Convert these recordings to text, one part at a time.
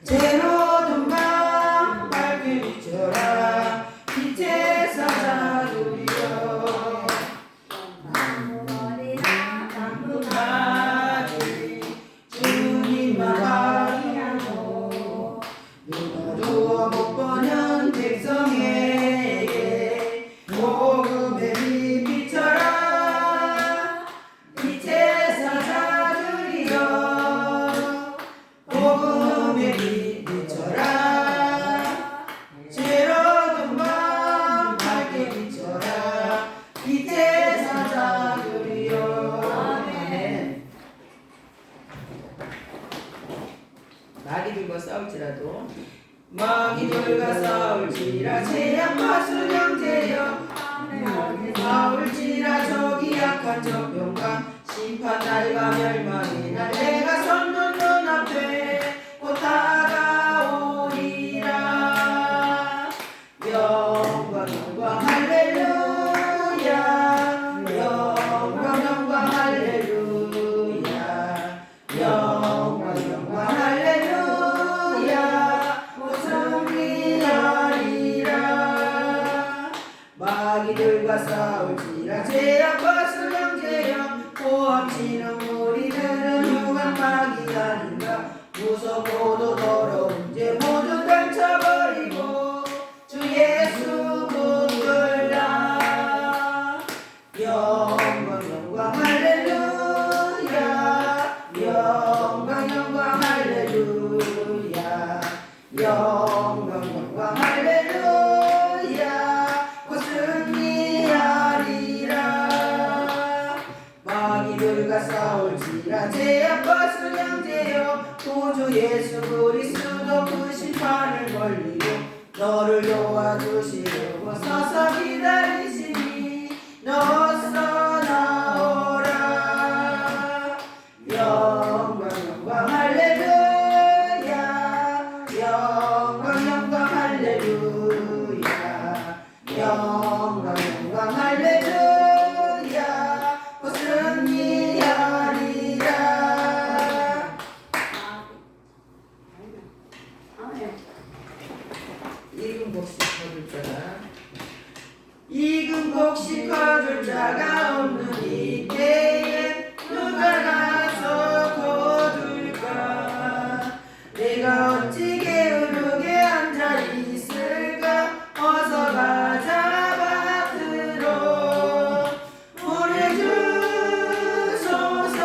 새로운 밤 밝게 비춰라 빛의 사자들이여 당분하지 주님만 확인하고 누구도 못 보는 백성에게 복음의 빛 비춰라 빛의 사자들이여 복음의 빛 비춰라 새로운 밤 밝게 비춰라 빛의 사자들이여 아멘. 마귀들과 싸울지라도 마귀들과 싸울지라 재앙과 수령제여 싸울지라 적이 약한 적병과 심판 날과 멸망의 날 내가 선둔 눈앞에 곧 다가오리라 영광 영광 할렐루야 영광 영광 할렐루야 영광 영광 할렐루야 곧 승리하리라 마귀들과 싸울지라 제약과 수령제여 고함치는 우리들은 흉한 마귀 아닌가 무섭고도 더러운 죄 모두 떨쳐버리고 주 예수 붙들라 영광 영광 할렐루야 영광 영광 할렐루야 영광 영광 할렐루야 곧 승리하리라 마귀들과 싸울지라 제약과 수령제여 구주 예수 그리스도 그 심판을 걸리고 너를 도와주시려고 서서 기다리시니 너서 나오라 영광 영광 할렐루야 영광 영광 할렐루야 영광 영광 할렐루야 곧 승리하리라 익은 곡식 거둘 자가 없는 이때에 누가 가서 거둘까 내가 어찌 게으르게 앉아 있을까 어서 가자 밭으로 보내주소서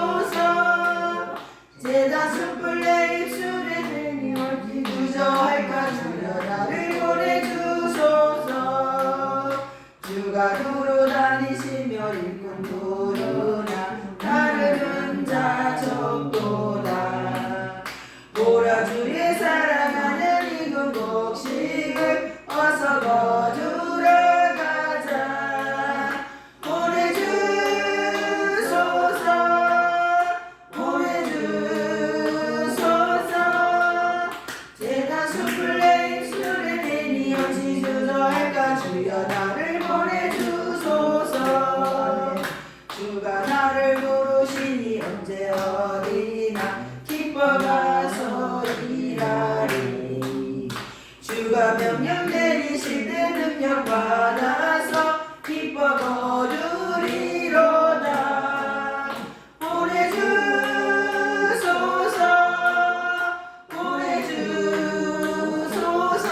보내주소서 제단 숯불 내 입술에 대니 어찌 주저할까 주여 나를 보내주소서 주가 두루 다니시며 일꾼 두루나 나르는 자 적도다 보라 주의 사랑하는 익은 곡식을 어서 거두러 가자 보내주소서 보내주소서 제단 숯불 내 입술에 대니 어찌 주저할까 주여 나를 보내주소서 주가 나를 부르시니 언제 어디나 기뻐 가서 일하리 주가 명령 내리실 때 능력 받아서 기뻐 거두리로다 보내주소서 보내주소서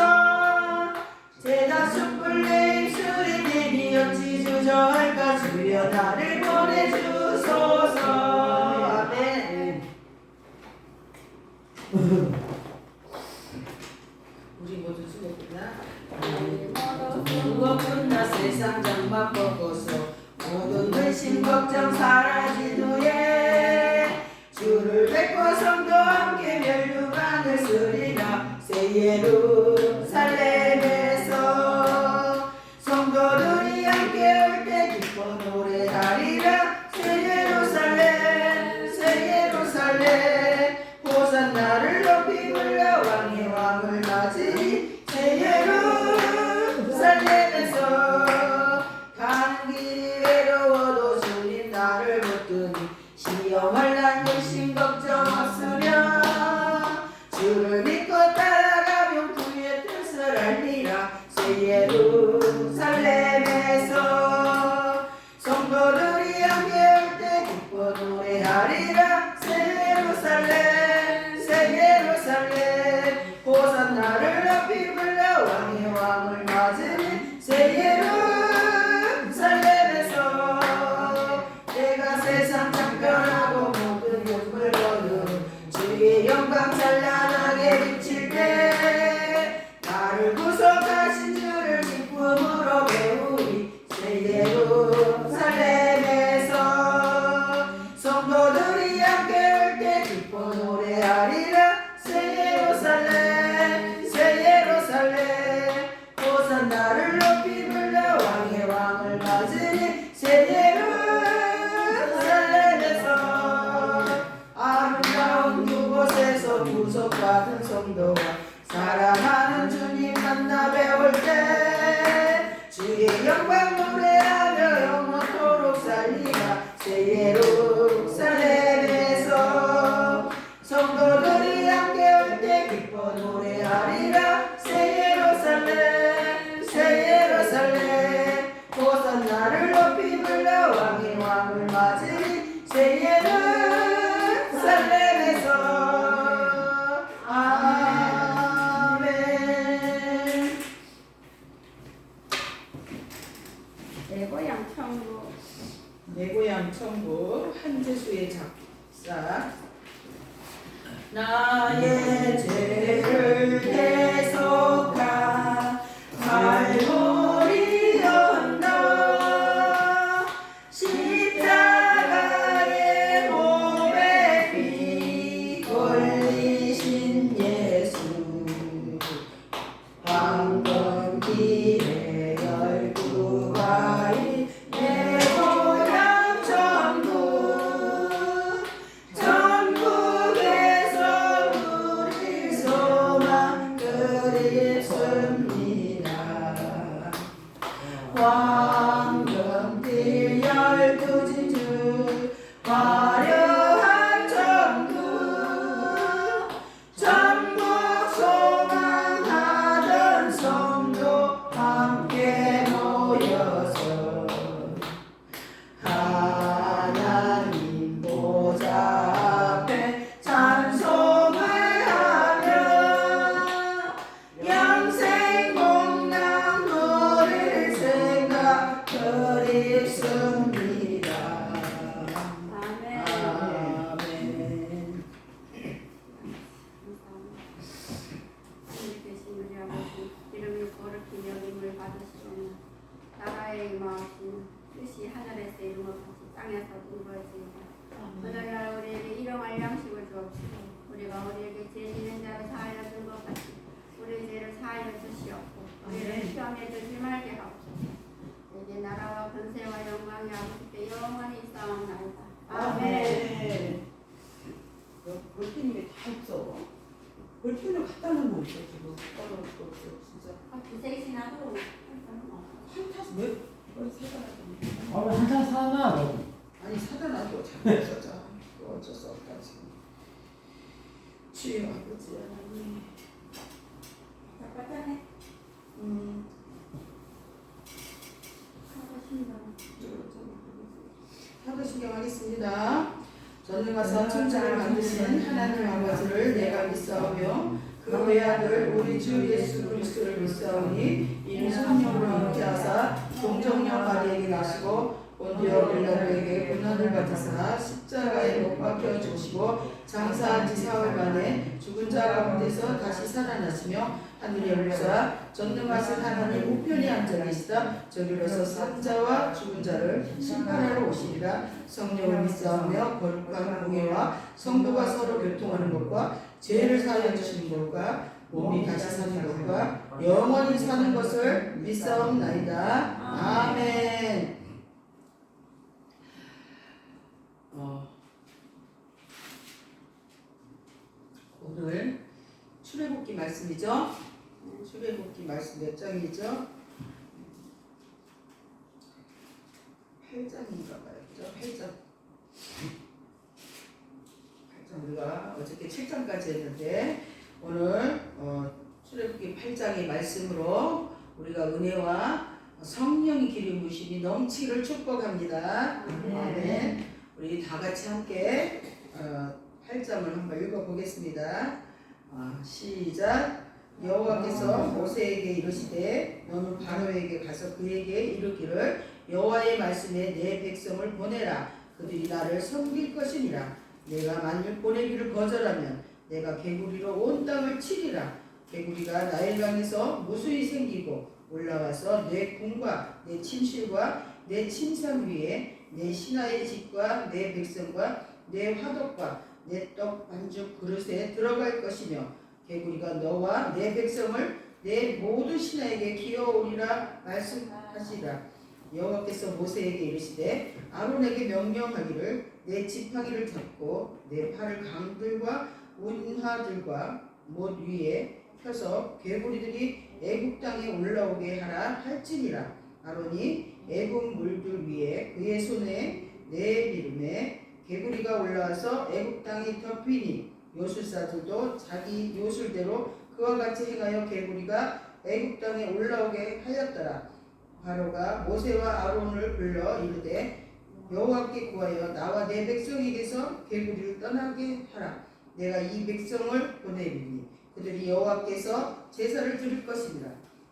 제단 숯불 내 입술에 대니 어찌 주저할까 주여 나를 보내주소서 아멘. 우리 모두 수고했구나. 무엇보다 세상 장막 꺾어서 모든 근심 걱정 사라진 후에 주를 뵙고 성도 함께 멸류관을 쓰리라 새 예루살렘에서 성도들이 함께 올 때 기뻐 노래하리라 새 예루살렘 새 예루살렘 호산나를 높이 불러 왕의 왕을 맞으리 새 예루살렘에서 가는 길이 외로워도 주님 나를 붙드니 시험할 난 열심 노래하리라 새 예루살렘 새 예루살렘 호산나를 높이 불러 왕의 왕을 맞으니 새 예루살렘에서 내가 세상 창변하고 모든 욕을 거두 주의 영광 찬란하게 비칠 때 나를 구속하신 주를 기쁨으로 배우리 새 예루살렘에서 성도들이 함께 올 때 기뻐 노래하리라 새 예루살렘 새 예루살렘 호산나를 높이 불러 왕의 왕을 맞으니 새 예루살렘에서 아름다운 그곳에서 구속받은 성도가 사랑하는 주님 만나 배울 때 주의 영광 노래하며 영원토록 살리라 새 예루살렘에서 성도들이 함께 올 때 기뻐 노래하리라 새 예루살렘 새 예루살렘 호산나를 높이 불러 왕의 왕을 맞으니 새 예루살렘에서 아멘. 내 고향 천국. 내 고향 천국 한재수의 작사. 나의 죄를 대속한 갈보리 언덕 십자가의 몸에 피 걸리신 예수 황금길의 12가지 내 고향 천국 천국에서 누릴 소망 그립습니다 황금길 12진주 화려한 천국 천국 소망하던 성도 함께 모여서 하나님 보좌 앞에 찬송을 하며 영생 공양 누릴 생각 그립습니다. 아멘. 아멘. 하늘 계신 우리 아버지 이름이 거룩히 여김을 받으시오며 나라의 임하옵시며 뜻이 하늘에서 이룬 것 같이 땅에서도 이루어지이다. 오늘날 우리에게 일용할 양식을 주옵시고 우리가 우리에게 죄 지는 자를 사하여 준 것 같이 우리 죄를 사하여 주시옵고 우리를 시험에 들지 말게 하옵소서. 내게 나라와 권세와 영광이 아버지께 영원히 있사옵나이다. 아멘. 볼펜이 왜 다 없어? 볼펜을 갖다 놓은 거 없어 지금. 없어 진짜. 두세 개씩이나 하고 한타서 왜 이걸 사다 놨더니. 한참 사나 너. 아니 사다 놔도 자꾸 써자. 어쩔 수 없다 지금. 주여 아버지 하나님. 깜깜하네. 사도 신경하겠습니다. 전능하사 천지를 만드신 하나님 아버지를 내가 믿사오며 그 외아들 우리 주 예수 그리스도를 믿사오니 이는 성령으로 잉태하사 동정녀 마리에게 나시고 본디오 빌라도에게 고난을 받으사 십자가에 못 박혀 죽으시고 장사한 지 사흘 만에 죽은 자 가운데서 다시 살아나시며 하늘에 올라 전능하신 하나님 우편에 앉아 계시다 저기로서 산자와 죽은 자를 심판하러 오시리라. 성령을 믿사오며 거룩한 공예와 성도가 서로 교통하는 것과 죄를 사하여 주시는 것과 몸이 다시 사는 것과 영원히 사는 것을 믿사옵나이다. 아멘. 오늘 출애굽기 말씀이죠. 출애굽기 말씀 몇 장이죠? 8장인가 봐요. 그죠? 8장. 8장 우리가 어저께 7장까지 했는데 오늘 출애굽기 8장의 말씀으로 우리가 은혜와 성령의 기름 부심이 넘치기를 축복합니다. 아멘. 우리 다 같이 함께 8장을 한번 읽어보겠습니다. 시작. 여호와께서 모세에게 이르시되 너는 바로에게 가서 그에게 이르기를 여호와의 말씀에 내 백성을 보내라. 그들이 나를 섬길 것이니라. 내가 만일 보내기를 거절하면 내가 개구리로 온 땅을 치리라. 개구리가 나일강에서 무수히 생기고 올라와서 내 궁과 내 침실과 내 침상 위에 내 신하의 집과 내 백성과 내 화덕과 내 떡 반죽 그릇에 들어갈 것이며 개구리가 너와 내 백성을 내 모든 신하에게 기어오리라 말씀하시라. 여호와께서 모세에게 이르시되 아론에게 명령하기를 내 지팡이를 잡고 내 팔을 강들과 운하들과 못 위에 펴서 개구리들이 애굽 땅에 올라오게 하라 할지니라. 아론이 애굽 물들 위에 그의 손에 내밀음에 개구리가 올라와서 애굽 땅에 덮이니 요술사들도 자기 요술대로 그와 같이 행하여 개구리가 애굽 땅에 올라오게 하였더라. 바로가 모세와 아론을 불러 이르되 여호와께 구하여 나와 내 백성에게서 개구리를 떠나게 하라. 내가 이 백성을 보내리니 그들이 여호와께서 제사를 드릴 것이니라.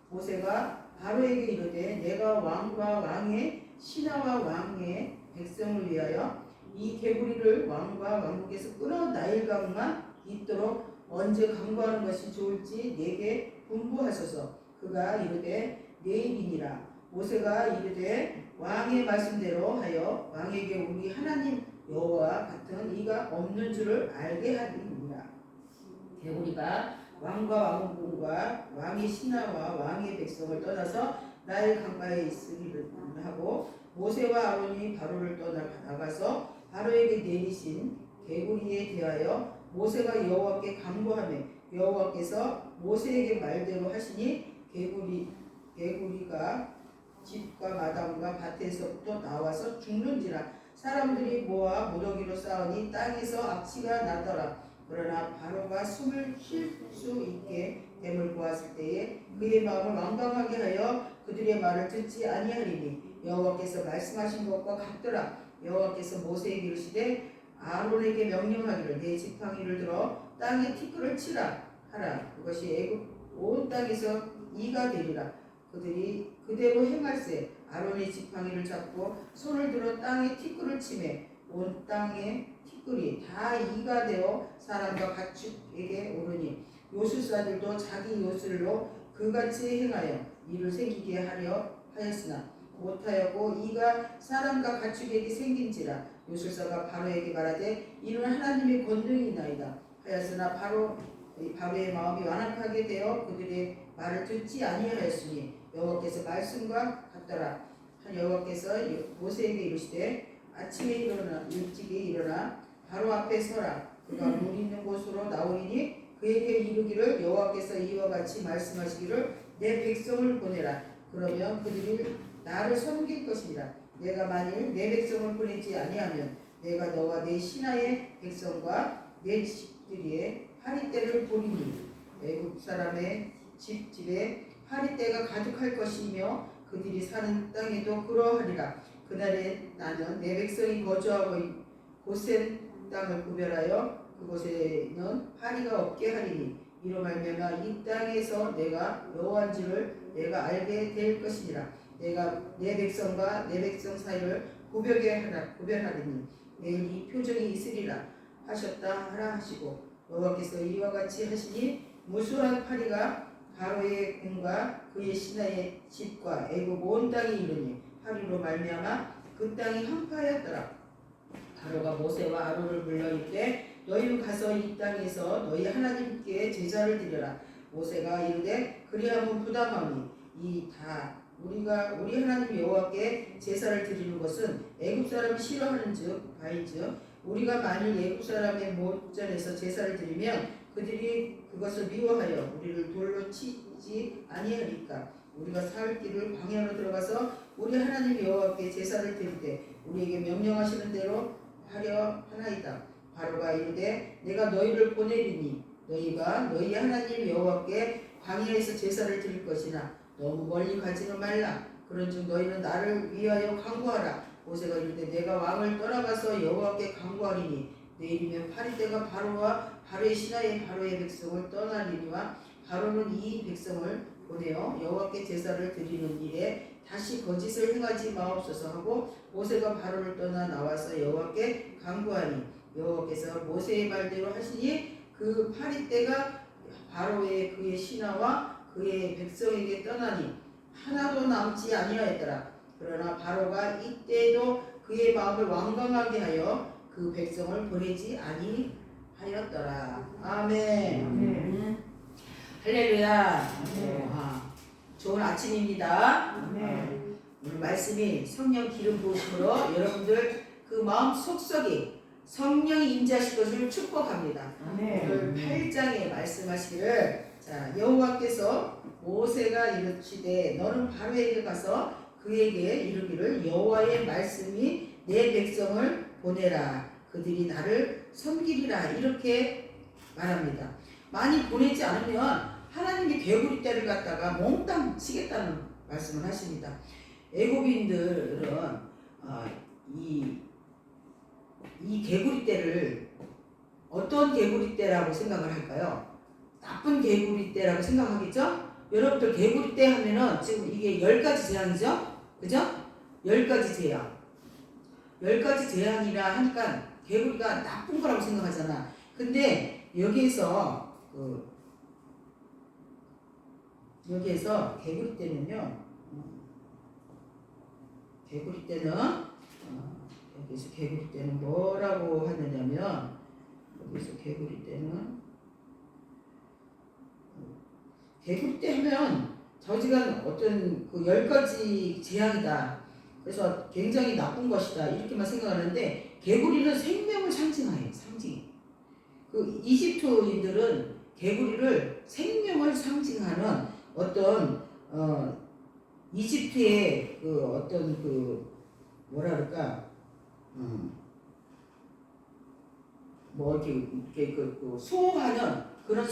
모세가 바로에게 이르되 내가 왕과 왕의 신하와 왕의 백성을 위하여 이 개구리를 왕과 왕국에서 끊어 나일강만 있도록 언제 강구하는 것이 좋을지 내게 분부하소서. 그가 이르되 내일이니라. 모세가 이르되 왕의 말씀대로 하여 왕에게 우리 하나님 여호와 같은 이가 없는 줄을 알게 하리니라. 개구리가 왕과 왕궁과 왕의 신하와 왕의 백성을 떠나서 나일 강가에 있으리를 하고 모세와 아론이 바로를 떠나 나가서 바로에게 내리신 개구리에 대하여 모세가 여호와께 간구하며 여호와께서 모세에게 말대로 하시니 개구리가 집과 마당과 밭에서부터 나와서 죽는지라. 사람들이 모아 무더기로 싸우니 땅에서 악취가 나더라. 그러나 바로가 숨을 쉴 수 있게 됨을 보았을 때에 그의 마음을 완강하게 하여 그들의 말을 듣지 아니하리니 여호와께서 말씀하신 것과 같더라. 여호와께서 모세에게 이르시되 아론에게 명령하기를 내 지팡이를 들어 땅에 티끌을 치라 하라. 그것이 애굽 온 땅에서 이가 되리라. 그들이 그대로 행할세. 아론의 지팡이를 잡고 손을 들어 땅에 티끌을 치매 온 땅에 티끌이 다 이가 되어 사람과 가축에게 오르니 요술사들도 자기 요술로 그같이 행하여 이를 생기게 하려 하였으나 못하였고 이가 사람과 가축에게 생긴지라. 요술사가 바로에게 말하되 이는 하나님의 권능이나이다 하였으나 바로의 마음이 완악하게 되어 그들의 말을 듣지 아니하였으니 여호와께서 말씀과 같더라. 여호와께서 모세에게 이르시되 아침에 일찍이 일어나 바로 앞에 서라. 그가 물 있는 곳으로 나오리니 그에게 이르기를 여호와께서 이와 같이 말씀하시기를 내 백성을 보내라. 그러면 그들이 나를 섬길 것이니라. 내가 만일 내 백성을 보내지 아니하면 내가 너와 내 신하의 백성과 내 집들이에 파리떼를 보리니 애굽 사람의 집에 파리떼가 가득할 것이며 그들이 사는 땅에도 그러하리라. 그날에 나는 내 백성이 거주하고 고센 땅을 구별하여 그곳에는 파리가 없게 하리니 이로 말미암아 이 땅에서 내가 여호와인 줄을 내가 알게 될 것이니라. 내가 내 백성과 내 백성 사이를 구별하리니 내일 이 표적이 있으리라 하셨다 하라 하시고 여호와께서 이와 같이 하시니 무수한 파리가 바로의 궁과 그의 신하의 집과 애굽 온 땅에 이르니 파리로 말미암아 그 땅이 황폐하였더라. 바로가 모세와 아론을 불러 이르되 너희는 가서 이 땅에서 너희 하나님께 제사를 드려라. 모세가 이르되 그리하면 부당하니 이 다 우리 하나님 여호와께 제사를 드리는 것은 애굽 사람이 싫어하는즉 바인즉 우리가 만일 애굽 사람의 모전에서 제사를 드리면 그들이 그것을 미워하여 우리를 돌로 치지 아니하리까. 우리가 살 길을 광야로 들어가서 우리 하나님 여호와께 제사를 드릴 때 우리에게 명령하시는 대로 하려 하나이다. 바로가 이르되 내가 너희를 보내리니 너희가 너희 하나님 여호와께 광야에서 제사를 드릴 것이나 너무 멀리 가지는 말라. 그런즉 너희는 나를 위하여 간구하라. 모세가 이르되 내가 왕을 떠나가서 여호와께 간구하리니 내일이면 파리떼가 바로의 신하의 바로의 백성을 떠나리니와 바로는 이 백성을 보내어 여호와께 제사를 드리는 일에 다시 거짓을 행하지 마옵소서 하고 모세가 바로를 떠나 나와서 여호와께 간구하니 여호와께서 모세의 말대로 하시니 그 파리떼가 바로의 그의 신하와 그의 백성에게 떠나니 하나도 남지 아니하였더라. 그러나 바로가 이때도 그의 마음을 완강하게 하여 그 백성을 보내지 아니하였더라. 아멘. 할렐루야. 좋은 아침입니다. 오늘 말씀이 성령 기름 부으심으로 여러분들 그 마음 속속이 성령이 임재하실 것을 축복합니다. 오늘 8장에 말씀하시기를 자 여호와께서 모세가 이르시되 너는 바로에게 가서 그에게 이르기를 여호와의 말씀이 내 백성을 보내라 그들이 나를 섬기리라 이렇게 말합니다. 많이 보내지 않으면 하나님이 개구리 떼를 갖다가 몽땅 치겠다는 말씀을 하십니다. 애굽인들은 이 개구리 떼를 어떤 개구리 떼라고 생각을 할까요? 나쁜 개구리 떼라고 생각하겠죠? 여러분들 개구리 떼 하면은 지금 이게 10가지 재앙이죠? 그죠? 10가지 재앙. 10가지 재앙이라 하니까 개구리가 나쁜 거라고 생각하잖아. 근데 여기에서 개구리 떼는요. 개구리 떼는 여기서 개구리 떼는 뭐라고 하느냐면 여기서 개구리 떼는 개구리 떼 하면 저지간 어떤 그 10가지 재앙이다. 그래서 굉장히 나쁜 것이다. 이렇게만 생각하는데 개구리는 생명을 상징해요. 그 이집트인들은 개구리를 생명을 상징하는 어떤 이집트의 그 어떤 그 뭐라 그럴까 뭐 이렇게 그 수호하는 그런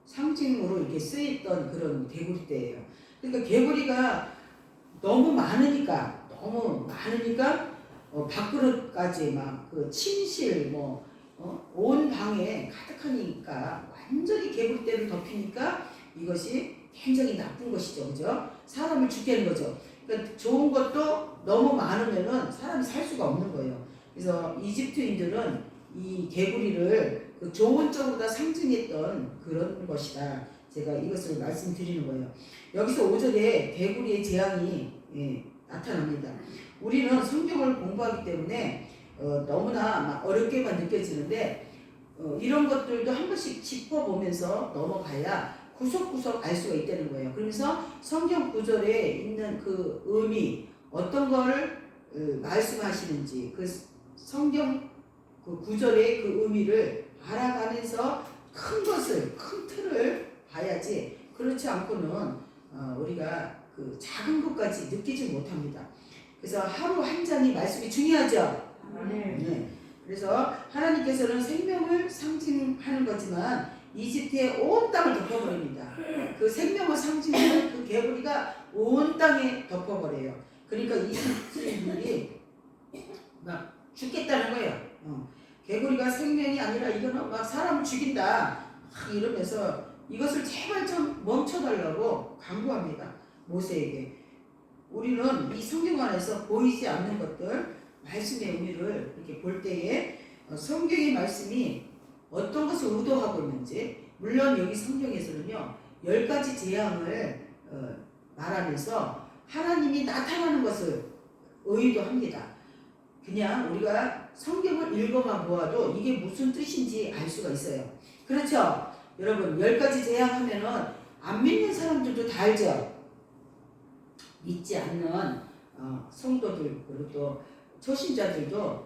상징으로 이렇게 쓰였던 그런 개구리떼예요. 그러니까 개구리가 너무 많으니까 밥그릇까지 막 그 침실 온 방에 가득하니까 완전히 개구리떼를 덮이니까 이것이 굉장히 나쁜 것이죠, 그죠? 사람을 죽게 하는 거죠. 그러니까 좋은 것도 너무 많으면은 사람이 살 수가 없는 거예요. 그래서 이집트인들은 이 개구리를 그 좋은 쪽으로 다 상징했던 그런 것이다. 제가 이것을 말씀드리는 거예요. 여기서 5절에 개구리의 재앙이 나타납니다. 우리는 성경을 공부하기 때문에 너무나 막 어렵게만 느껴지는데 이런 것들도 한 번씩 짚어보면서 넘어가야 구석구석 알 수가 있다는 거예요. 그러면서 성경 구절에 있는 그 의미 어떤 걸 말씀하시는지 그 성경 그 구절의 그 의미를 알아가면서 큰 틀을 봐야지 그렇지 않고는 우리가 그 작은 것까지 느끼지 못합니다. 그래서 하루 한 잔이 말씀이 중요하죠. 네. 그래서 하나님께서는 생명을 상징하는 거지만 이집트의 온 땅을 덮어버립니다. 그 생명을 상징하는 그 개구리가 온 땅에 덮어버려요. 그러니까 이집트인들이 막 죽겠다는 거예요. 개구리가 생명이 아니라 이거는 막 사람을 죽인다 이러면서 이것을 제발 좀 멈춰달라고 강구합니다. 모세에게. 우리는 이 성경 안에서 보이지 않는 것들 말씀의 의미를 이렇게 볼 때에 성경의 말씀이 어떤 것을 의도하고 있는지 물론 여기 성경에서는요 10가지 재앙을 말하면서 하나님이 나타나는 것을 의도합니다. 그냥 우리가 성경을 읽어만 보아도 이게 무슨 뜻인지 알 수가 있어요. 그렇죠? 여러분 10가지 재앙 하면은 안 믿는 사람들도 다 알죠? 믿지 않는 성도들 그리고 또 초신자들도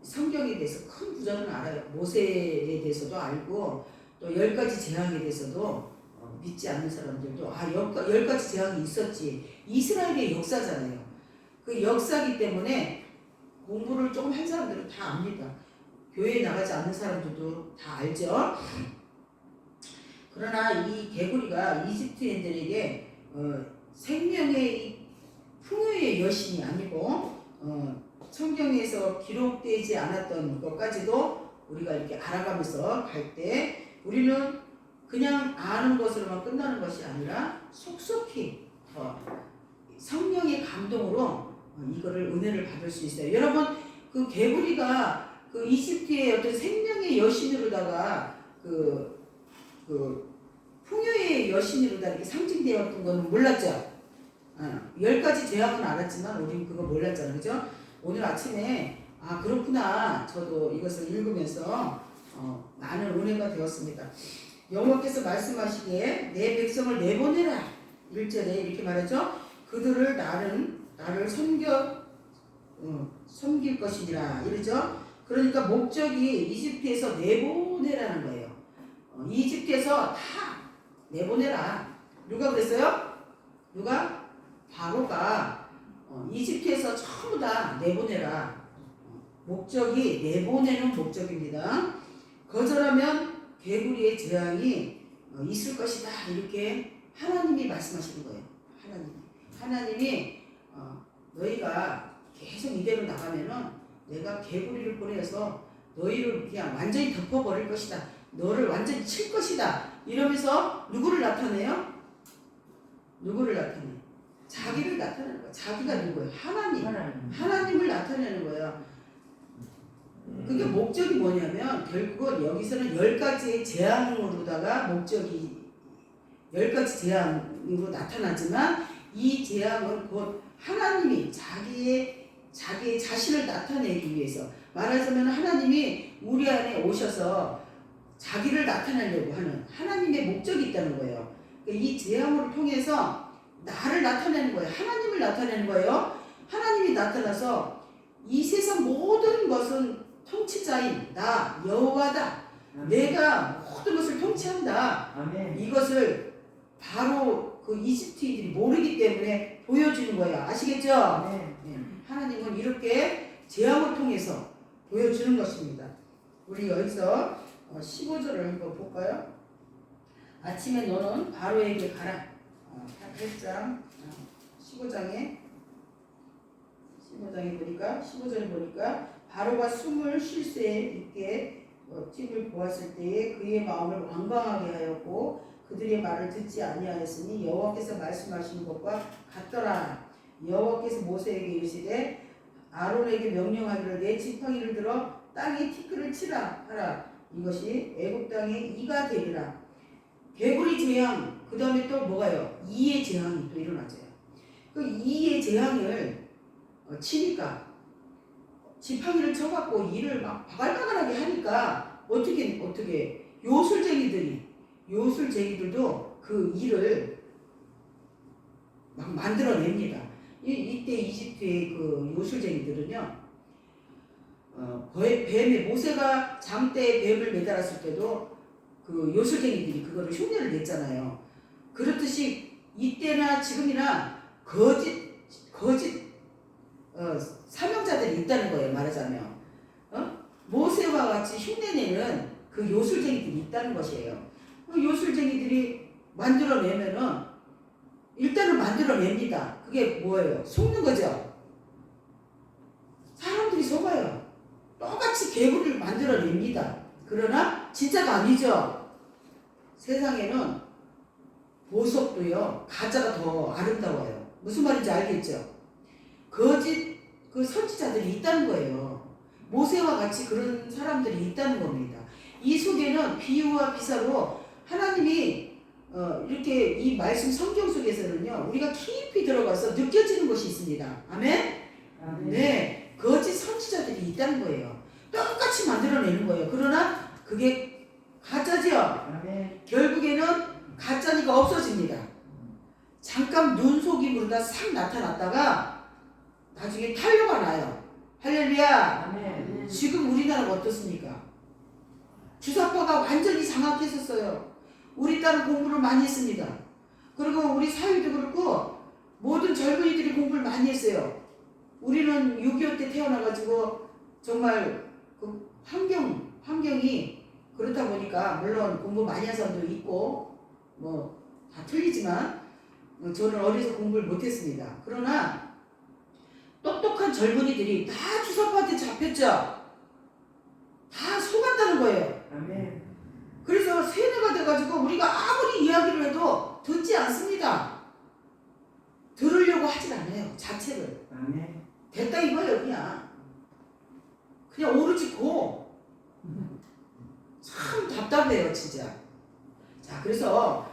성경에 대해서 큰 구절은 알아요. 모세에 대해서도 알고 또 10가지 재앙에 대해서도 믿지 않는 사람들도 10가지 재앙이 있었지. 이스라엘의 역사잖아요. 그 역사이기 때문에 공부를 조금 한 사람들은 다 압니다. 교회에 나가지 않는 사람들도 다 알죠. 그러나 이 개구리가 이집트인들에게 생명의 풍요의 여신이 아니고 성경에서 기록되지 않았던 것까지도 우리가 이렇게 알아가면서 갈 때 우리는 그냥 아는 것으로만 끝나는 것이 아니라 속속히 성령의 감동으로 이거를 은혜를 받을 수 있어요. 여러분 그 개구리가 그 이집트의 어떤 생명의 여신으로다가 그 풍요의 여신으로다 이렇게 상징되었던 거는 몰랐죠. 10가지 죄악은 알았지만 우리는 그거 몰랐잖아요. 그죠? 오늘 아침에 그렇구나. 저도 이것을 읽으면서 많은 은혜가 되었습니다. 여호와께서 말씀하시기에 내 백성을 내보내라. 1절에 이렇게 말하죠. 그들을 나를 섬길 것이니라 이러죠. 그러니까 목적이 이집트에서 내보내라는 거예요. 이집트에서 다 내보내라. 누가 그랬어요? 누가? 바로가 이집트에서 전부 다 내보내라. 목적이 내보내는 목적입니다. 거절하면 개구리의 재앙이 있을 것이다. 이렇게 하나님이 말씀하시는 거예요. 하나님이 너희가 계속 이대로 나가면은 내가 개구리를 보내서 너희를 그냥 완전히 덮어버릴 것이다. 너를 완전히 칠 것이다. 이러면서 누구를 나타내요? 누구를 나타내? 자기를 나타내는 거야. 자기가 누구예요? 하나님을 나타내는 거예요. 그게 목적이 뭐냐면 결국은 여기서는 10가지의 재앙으로다가 목적이 10가지 재앙으로 나타나지만 이 재앙은 곧 하나님이 자기의 자신을 나타내기 위해서 말하자면 하나님이 우리 안에 오셔서 자기를 나타내려고 하는 하나님의 목적이 있다는 거예요. 그러니까 이 재앙을 통해서 나를 나타내는 거예요. 하나님을 나타내는 거예요. 하나님이 나타나서 이 세상 모든 것은 통치자인 나 여호와다. 내가 모든 것을 통치한다. 아멘. 이것을 바로 그 이집트인들이 모르기 때문에 보여주는 거예요. 아시겠죠? 네. 하나님은 이렇게 재앙을 통해서 보여주는 것입니다. 우리 여기서 15절을 한번 볼까요? 아침에 너는 바로에게 가라. 8장 15장에 보니까 15절에 보니까 바로가 숨을 쉴 새 있게 팁을 보았을 때에 그의 마음을 완강하게 하였고 그들의 말을 듣지 아니하였으니 여호와께서 말씀하시는 것과 같더라. 여호와께서 모세에게 이르시되 아론에게 명령하기를 내 지팡이를 들어 땅에 티끌을 치라 하라. 이것이 애굽 땅에 이가 되리라. 개구리 재앙 그 다음에 또 뭐가요? 이의 재앙이 또 일어나죠. 그 이의 재앙을 치니까 지팡이를 쳐갖고 이를 막 바글바글하게 하니까 어떻게 요술쟁이들도 그 이를 막 만들어냅니다. 이때 이집트의 그 요술쟁이들은요, 뱀에 모세가 장대에 뱀을 매달았을 때도 그 요술쟁이들이 그거를 흉내를 냈잖아요. 그렇듯이 이때나 지금이나 거짓 사명자들이 있다는 거예요. 말하자면 모세와 같이 흉내내는 그 요술쟁이들이 있다는 것이에요. 그 요술쟁이들이 만들어내면은 일단은 만들어냅니다. 그게 뭐예요? 속는 거죠. 사람들이 속아요. 똑같이 개구리를 만들어냅니다. 그러나 진짜가 아니죠. 세상에는 보석도요 가짜가 더 아름다워요. 무슨 말인지 알겠죠? 거짓 그 선지자들이 있다는 거예요. 모세와 같이 그런 사람들이 있다는 겁니다. 이 속에는 비유와 비사로 하나님이 이렇게 이 말씀 성경 속에서는요 우리가 깊이 들어가서 느껴지는 것이 있습니다. 아멘? 네, 거짓 선지자들이 있다는 거예요. 똑같이 만들어내는 거예요. 그러나 그게 가짜죠. 아멘. 결국에는 가짜니까 없어집니다. 잠깐 눈속임으로 싹 나타났다가 나중에 탄로가 나요. 할렐루야. 아멘. 지금 우리나라가 어떻습니까? 주사파가 완전히 장악했었어요. 우리 딸은 공부를 많이 했습니다. 그리고 우리 사위도 그렇고 모든 젊은이들이 공부를 많이 했어요. 우리는 6.25 때 태어나가지고 정말 그 환경이 그렇다 보니까 물론 공부 많이 한 사람도 있고 뭐 다 틀리지만 저는 어려서 공부를 못했습니다. 그러나 수많은 젊은이들이 다 주사파한테 잡혔죠. 다 속았다는 거예요. 아멘. 그래서 세뇌가 돼가지고 우리가 아무리 이야기를 해도 듣지 않습니다. 들으려고 하질 않아요. 자체를. 아멘. 됐다 이거예요. 그냥 오로지 고. 참 답답해요 진짜. 자, 그래서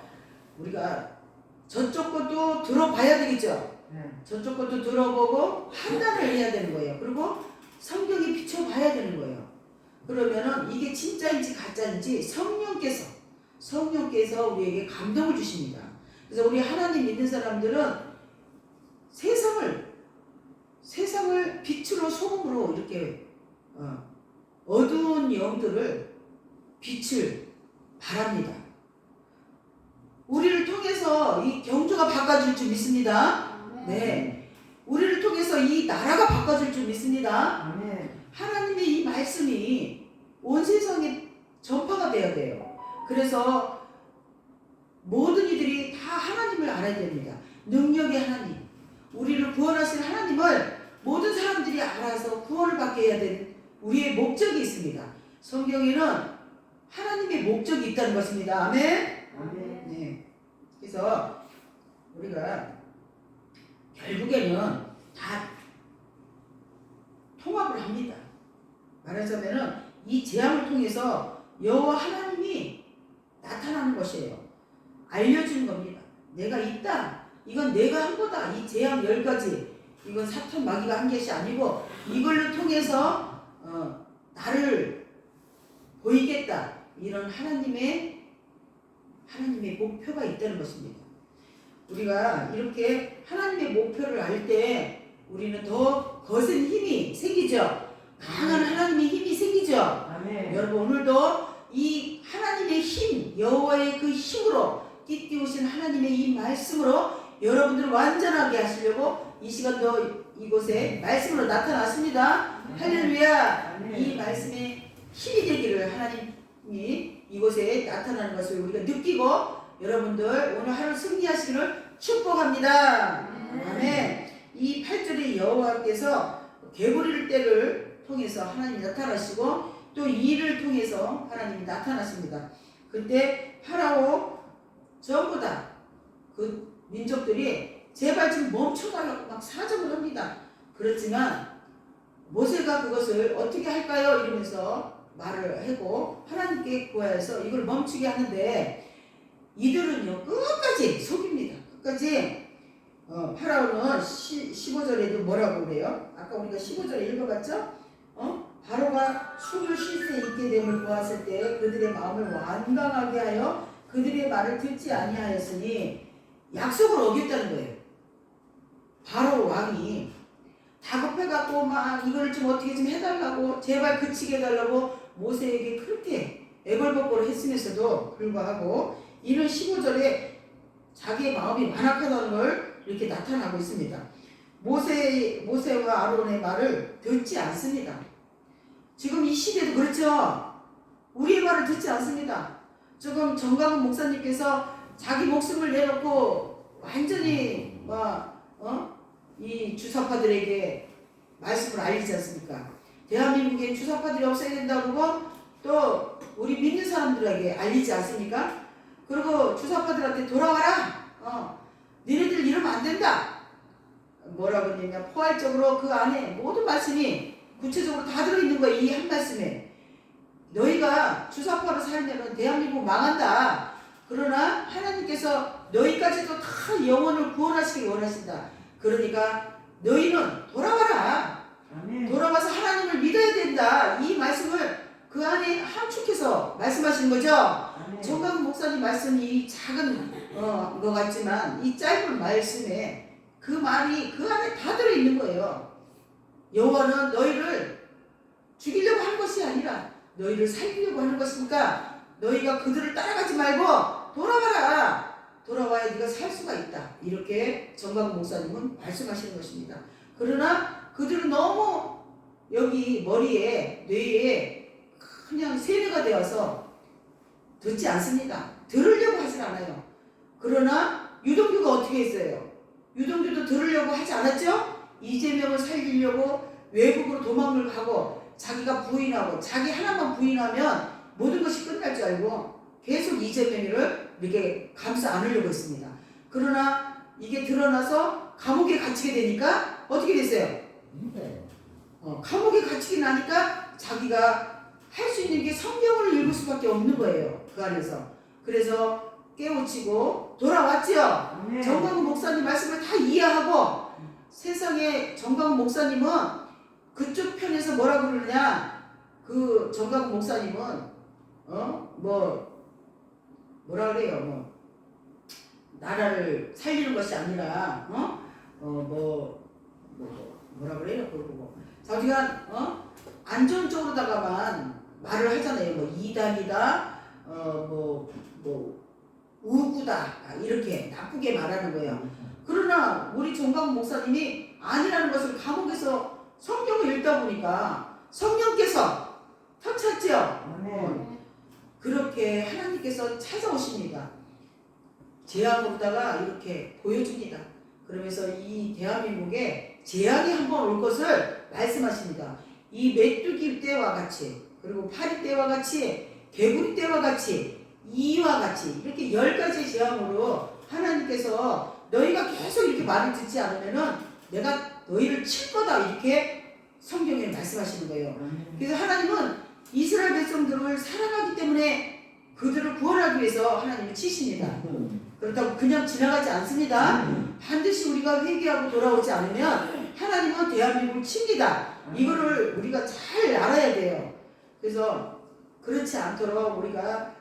우리가 저쪽 것도 들어봐야 되겠죠. 네. 저쪽 것도 들어보고 판단을 해야 되는 거예요. 그리고 성경에 비춰봐야 되는 거예요. 그러면은 이게 진짜인지 가짜인지 성령께서 우리에게 감동을 주십니다. 그래서 우리 하나님 믿는 사람들은 세상을 빛으로 소금으로 이렇게 어두운 영들을 빛을 바랍니다. 우리를 통해서 이 경주가 바꿔줄 줄 믿습니다. 네, 우리를 통해서 이 나라가 바꿔줄 줄 믿습니다. 아멘. 하나님의 이 말씀이 온 세상에 전파가 돼야 돼요. 그래서 모든 이들이 다 하나님을 알아야 됩니다. 능력의 하나님, 우리를 구원하신 하나님을 모든 사람들이 알아서 구원을 받게 해야 되는 우리의 목적이 있습니다. 성경에는 하나님의 목적이 있다는 것입니다. 아멘. 아멘. 네. 그래서 우리가 결국에는 다 통합을 합니다. 말하자면은 이 재앙을 통해서 여호와 하나님이 나타나는 것이에요. 알려주는 겁니다. 내가 있다. 이건 내가 한 거다. 이 재앙 10가지. 이건 사탄 마귀가 한 것이 아니고 이걸로 통해서 나를 보이겠다. 이런 하나님의 목표가 있다는 것입니다. 우리가 이렇게 하나님의 목표를 알 때 우리는 더 거센 힘이 생기죠. 강한 하나님의 힘이 생기죠. 아멘. 여러분 오늘도 이 하나님의 힘, 여호와의 그 힘으로 띠띠우신 하나님의 이 말씀으로 여러분들을 완전하게 하시려고 이 시간도 이곳에 말씀으로 나타났습니다. 할렐루야. 아멘. 이 말씀에 힘이 되기를 하나님이 이곳에 나타나는 것을 우리가 느끼고 여러분들 오늘 하루 승리하시기를 축복합니다. 아멘. 이 8절에 여호와께서 개구리를 때를 통해서 하나님이 나타나시고 또 이를 통해서 하나님이 나타나십니다. 그때 파라오 전부 다 그 민족들이 제발 좀 멈춰달라고 막 사정을 합니다. 그렇지만 모세가 그것을 어떻게 할까요? 이러면서 말을 하고 하나님께 구하여서 이걸 멈추게 하는데 이들은요 끝까지 속입니다. 끝까지 파라오는 15절에도 뭐라고 그래요? 아까 우리가 15절에 읽어봤죠? 바로가 숨을 쉴 새 있게 됨을 보았을 때 그들의 마음을 완강하게 하여 그들의 말을 듣지 아니하였으니 약속을 어겼다는 거예요. 바로 왕이 다급해갖고 막 이걸 좀 어떻게 좀 해달라고 제발 그치게 해달라고 모세에게 그렇게 애걸복걸을 했으면서도 불구하고 이는 15절에 자기의 마음이 완악하다는 걸 이렇게 나타나고 있습니다. 모세와 아론의 말을 듣지 않습니다. 지금 이 시대도 그렇죠. 우리의 말을 듣지 않습니다. 지금 정강훈 목사님께서 자기 목숨을 내놓고 완전히 이 주사파들에게 말씀을 알리지 않습니까? 대한민국에 주사파들이 없어야 된다고 그러고 또 우리 믿는 사람들에게 알리지 않습니까? 그리고 주사파들한테 돌아와라. 너희들 이러면 안 된다. 뭐라고 했냐면 포괄적으로 그 안에 모든 말씀이 구체적으로 다 들어있는 거예요. 이 한 말씀에. 너희가 주사파로 살면 대한민국 망한다. 그러나 하나님께서 너희까지도 다 영혼을 구원하시길 원하신다. 그러니까 너희는 돌아와라. 아멘. 돌아와서 하나님을 믿어야 된다. 이 말씀을 그 안에 함축해서 말씀하시는 거죠. 아멘. 정강 목사님 말씀이 작은 것 같지만 이 짧은 말씀에 그 말이 그 안에 다 들어있는 거예요. 여호와는 너희를 죽이려고 한 것이 아니라 너희를 살리려고 하는 것이니까 너희가 그들을 따라가지 말고 돌아와라. 돌아와야 네가 살 수가 있다. 이렇게 정강 목사님은 말씀하시는 것입니다. 그러나 그들은 너무 여기 머리에 뇌에 그냥 세뇌가 되어서 듣지 않습니다. 들으려고 하질 않아요. 그러나 유동규가 어떻게 했어요? 유동규도 들으려고 하지 않았죠? 이재명을 살리려고 외국으로 도망을 가고 자기가 부인하고 자기 하나만 부인하면 모든 것이 끝날 줄 알고 계속 이재명을 이렇게 감싸 안으려고 했습니다. 그러나 이게 드러나서 감옥에 갇히게 되니까 어떻게 됐어요? 감옥에 갇히게 나니까 자기가 할 수 있는 게 성경을 읽을 수밖에 없는 거예요. 그 안에서. 그래서 깨우치고 돌아왔죠. 정광훈 목사님 말씀을 다 이해하고 세상에 정광훈 목사님은 그쪽 편에서 뭐라고 그러느냐, 그 정광훈 목사님은 뭐라 그래요, 나라를 살리는 것이 아니라 뭐라 그래요, 그거 자기가 안전 쪽으로다가만 말을 하잖아요. 이단이다, 우구다, 이렇게 나쁘게 말하는 거예요. 그러나 우리 정광훈 목사님이 아니라는 것을 감옥에서 성경을 읽다 보니까 성령께서 터쳤죠. 그렇게 하나님께서 찾아오십니다. 재앙으로다가 이렇게 보여줍니다. 그러면서 이 대한민국에 재앙이 한번 올 것을 말씀하십니다. 이 메뚜기 때와 같이, 그리고 파리 때와 같이, 개구리 때와 같이, 이와 같이 이렇게 10가지 재앙으로 하나님께서 너희가 계속 이렇게 말을 듣지 않으면은 내가 너희를 칠 거다, 이렇게 성경에 말씀하시는 거예요. 그래서 하나님은 이스라엘 백성들을 사랑하기 때문에 그들을 구원하기 위해서 하나님을 치십니다. 그렇다고 그냥 지나가지 않습니다. 반드시 우리가 회개하고 돌아오지 않으면 하나님은 대한민국을 칩니다. 이거를 우리가 잘 알아야 돼요. 그래서 그렇지 않도록 우리가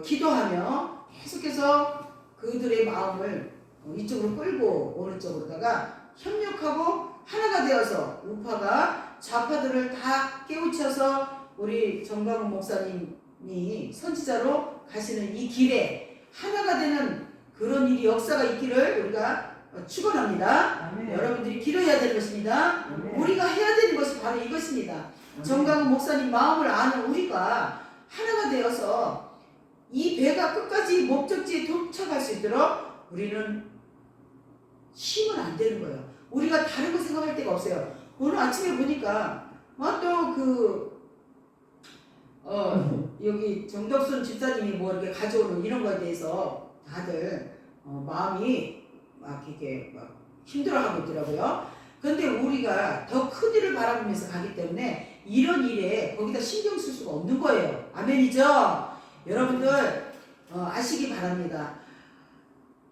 기도하며 계속해서 그들의 마음을 이쪽으로 끌고 오는 쪽으로다가 협력하고 하나가 되어서 우파가 좌파들을 다 깨우쳐서 우리 정광훈 목사님이 선지자로 가시는 이 길에 하나가 되는 그런 일이 역사가 있기를 우리가 축원합니다. 여러분들이 기도해야 되는 것입니다. 우리가 해야 되는 것이 바로 이것입니다. 정광훈 목사님 마음을 아는 우리가 하나가 되어서 이 배가 끝까지 목적지에 도착할 수 있도록 우리는 쉬면 안 되는 거예요. 우리가 다른 거 생각할 데가 없어요. 오늘 아침에 보니까 여기 정덕순 집사님이 뭐 이렇게 가져오는 이런 거에 대해서 다들 마음이 막 이렇게 막 힘들어하고 있더라고요. 그런데 우리가 더 큰 일을 바라보면서 가기 때문에 이런 일에 거기다 신경 쓸 수가 없는 거예요. 아멘이죠? 여러분들 아시기 바랍니다.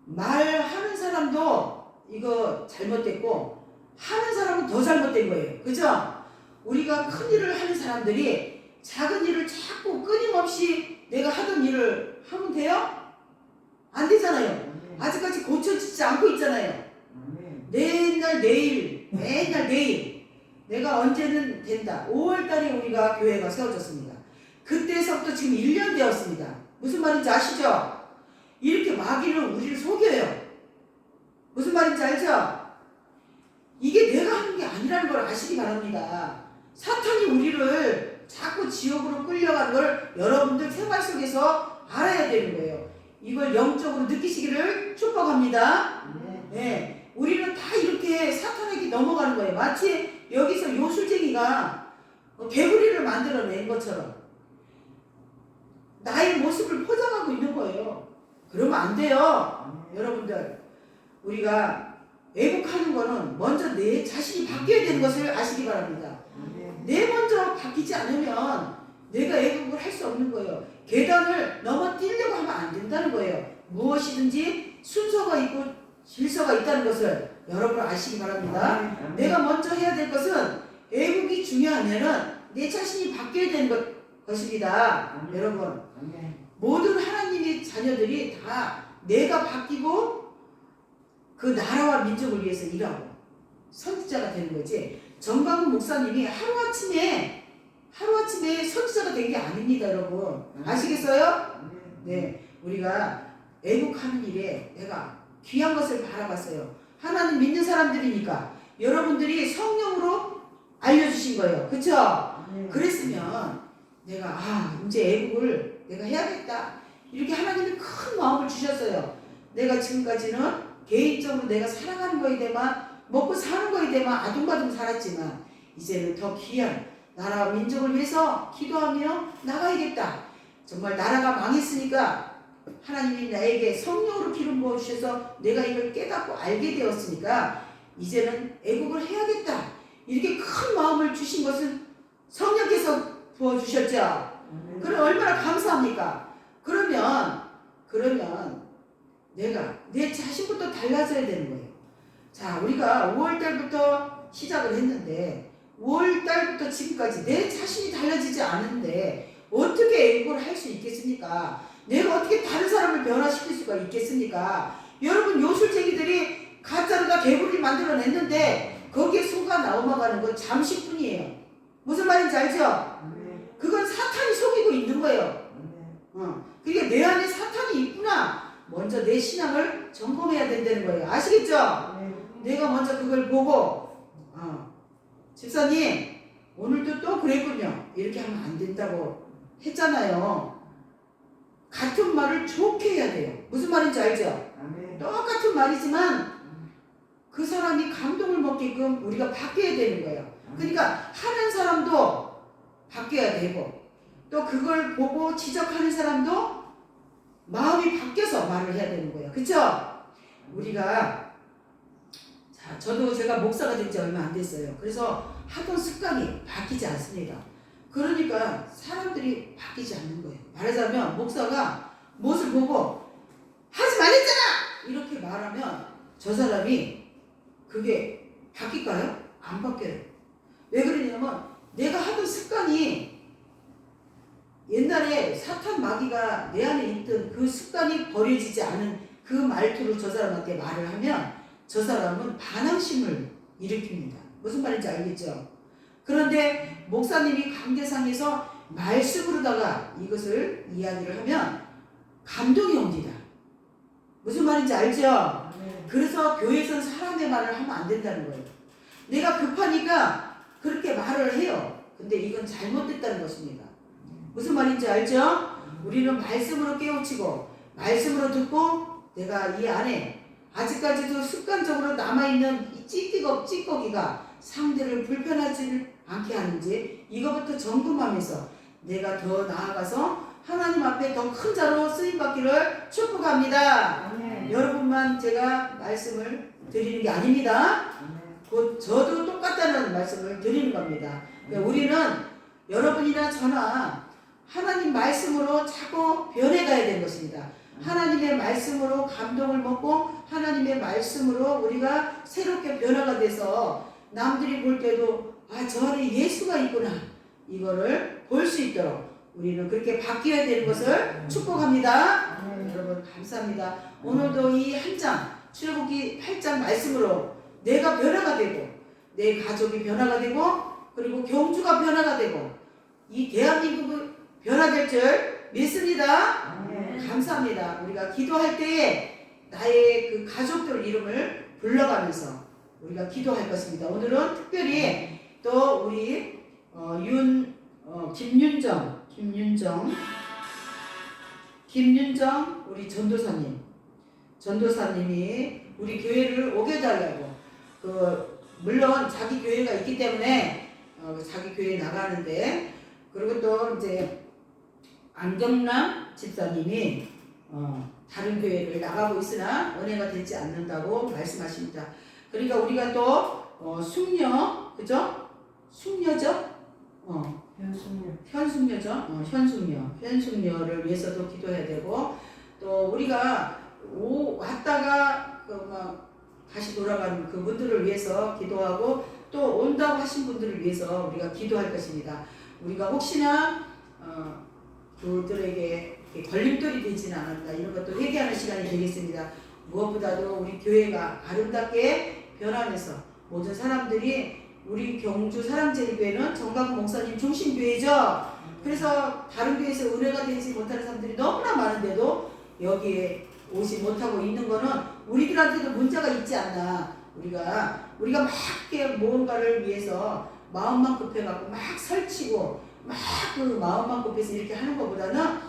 말하는 사람도 이거 잘못됐고 하는 사람은 더 잘못된 거예요. 그죠? 우리가 큰 일을 하는 사람들이 작은 일을 자꾸 끊임없이 내가 하던 일을 하면 돼요? 안 되잖아요. 아직까지 고쳐지지 않고 있잖아요. 맨날 내일 내가 언제는 된다. 5월달에 우리가 교회가 세워졌습니다. 그때서부터 지금 1년 되었습니다. 무슨 말인지 아시죠? 이렇게 마귀는 우리를 속여요. 무슨 말인지 알죠? 이게 내가 하는 게 아니라는 걸 아시기 바랍니다. 사탄이 우리를 자꾸 지옥으로 끌려가는 걸 여러분들 생활 속에서 알아야 되는 거예요. 이걸 영적으로 느끼시기를 축복합니다. 네, 우리는 다 이렇게 사탄에게 넘어가는 거예요. 마치 여기서 요술쟁이가 개구리를 만들어낸 것처럼 나의 모습을 포장하고 있는 거예요. 그러면 안 돼요. 여러분들, 우리가 애국하는 거는 먼저 내 자신이 바뀌어야 되는 것을 아시기 바랍니다. 내 먼저 바뀌지 않으면 내가 애국을 할 수 없는 거예요. 계단을 넘어뛰려고 하면 안 된다는 거예요. 무엇이든지 순서가 있고 질서가 있다는 것을 여러분 아시기 바랍니다. 내가 먼저 해야 될 것은 애국이 중요하면은 내 자신이 바뀌어야 되는 것입니다. 여러분, 모든 하나님의 자녀들이 다 내가 바뀌고 그 나라와 민족을 위해서 일하고 선지자가 되는 거지. 정광훈 목사님이 하루아침에 선지자가 된 게 아닙니다. 여러분 아시겠어요? 네, 우리가 애국하는 일에 내가 귀한 것을 바라봤어요. 하나님 믿는 사람들이니까 여러분들이 성령으로 알려주신 거예요. 그쵸? 그랬으면 내가 이제 애국을 내가 해야겠다, 이렇게 하나님이 큰 마음을 주셨어요. 내가 지금까지는 개인적으로 내가 사랑하는 거에 대해만 먹고 사는 거에 대해 아둥바둥 살았지만 이제는 더 귀한 나라와 민족을 위해서 기도하며 나가야겠다. 정말 나라가 망했으니까 하나님이 나에게 성령으로 기름 부어주셔서 내가 이걸 깨닫고 알게 되었으니까 이제는 애국을 해야겠다. 이렇게 큰 마음을 주신 것은 성령께서 부어주셨죠. 그럼 얼마나 감사합니까? 그러면 내가 내 자신부터 달라져야 되는 거예요. 자, 우리가 5월달부터 시작을 했는데 5월달부터 지금까지 내 자신이 달라지지 않은데 어떻게 애국을 할 수 있겠습니까? 내가 어떻게 다른 사람을 변화시킬 수가 있겠습니까? 여러분, 요술쟁이들이 가짜로 다 개구리를 만들어냈는데 거기에 속아 넘어가는 건 잠시뿐이에요. 무슨 말인지 알죠? 그건 사탄이 속이고 있는 거예요. 그러니까 내 안에 사탄이 있구나. 먼저 내 신앙을 점검해야 된다는 거예요. 아시겠죠? 내가 먼저 그걸 보고 집사님 오늘도 또 그랬군요. 이렇게 하면 안 된다고 했잖아요. 같은 말을 좋게 해야 돼요. 무슨 말인지 알죠? 똑같은 말이지만 그 사람이 감동을 먹게끔 우리가 바뀌어야 되는 거예요. 그러니까 하는 사람도 바뀌어야 되고 또 그걸 보고 지적하는 사람도 마음이 바뀌어서 말을 해야 되는 거예요. 그쵸? 우리가 제가 목사가 된 지 얼마 안 됐어요. 그래서 하던 습관이 바뀌지 않습니다. 그러니까 사람들이 바뀌지 않는 거예요. 말하자면 목사가 무엇을 보고 하지 말랬잖아! 이렇게 말하면 저 사람이 그게 바뀔까요? 안 바뀌어요. 왜 그러냐면 내가 하던 습관이 옛날에 사탄 마귀가 내 안에 있던 그 습관이 버려지지 않은 그 말투로 저 사람한테 말을 하면 저 사람은 반항심을 일으킵니다. 무슨 말인지 알겠죠? 그런데 목사님이 강대상에서 말씀으로다가 이것을 이야기를 하면 감동이 옵니다. 무슨 말인지 알죠? 그래서 교회에서는 사람의 말을 하면 안 된다는 거예요. 내가 급하니까 그렇게 말을 해요. 근데 이건 잘못됐다는 것입니다. 무슨 말인지 알죠? 우리는 말씀으로 깨우치고 말씀으로 듣고 내가 이 안에 아직까지도 습관적으로 남아있는 이 찌꺼기가 상대를 불편하지 않게 하는지 이거부터 점검하면서 내가 더 나아가서 하나님 앞에 더 큰 자로 쓰임받기를 축복합니다. 여러분만 제가 말씀을 드리는 게 아닙니다. 곧 저도 똑같다는 말씀을 드리는 겁니다. 그러니까 우리는 여러분이나 저나 하나님 말씀으로 자꾸 변해가야 되는 것입니다. 하나님의 말씀으로 감동을 먹고 하나님의 말씀으로 우리가 새롭게 변화가 돼서 남들이 볼 때도 저 안에 예수가 있구나 이거를 볼 수 있도록 우리는 그렇게 바뀌어야 되는 것을 축복합니다. 여러분 감사합니다. 오늘도 이 한 장 출애굽기 8장 말씀으로 내가 변화가 되고 내 가족이 변화가 되고 그리고 경주가 변화가 되고 이 대한민국이 변화될 줄 믿습니다. 감사합니다. 우리가 기도할 때에 나의 그 가족들 이름을 불러가면서 우리가 기도할 것입니다. 오늘은 특별히 또 우리 김윤정 우리 전도사님이 우리 교회를 오게 달라고 물론 자기 교회가 있기 때문에 자기 교회에 나가는데 그리고 또 이제 안경남 집사님이 다른 교회를 나가고 있으나 은혜가 되지 않는다고 말씀하십니다. 그러니까 우리가 또 숙녀 그죠? 숙녀죠? 현숙녀를 위해서도 기도해야 되고 또 우리가 왔다가 다시 돌아가는 그분들을 위해서 기도하고 또 온다고 하신 분들을 위해서 우리가 기도할 것입니다. 우리가 혹시나 그들에게 걸림돌이 되지는 않았다 이런 것도 회개하는 시간이 되겠습니다. 무엇보다도 우리 교회가 아름답게 변하면서 모든 사람들이 우리 경주 사랑제일교회는 정광훈 목사님 중심교회죠. 그래서 다른 교회에서 은혜가 되지 못하는 사람들이 너무나 많은데도 여기에 오지 못하고 있는 거는 우리들한테도 문제가 있지 않나. 우리가 막 이렇게 뭔가를 위해서 마음만 급해갖고 막 설치고 막 그 마음만 급해서 이렇게 하는 것보다는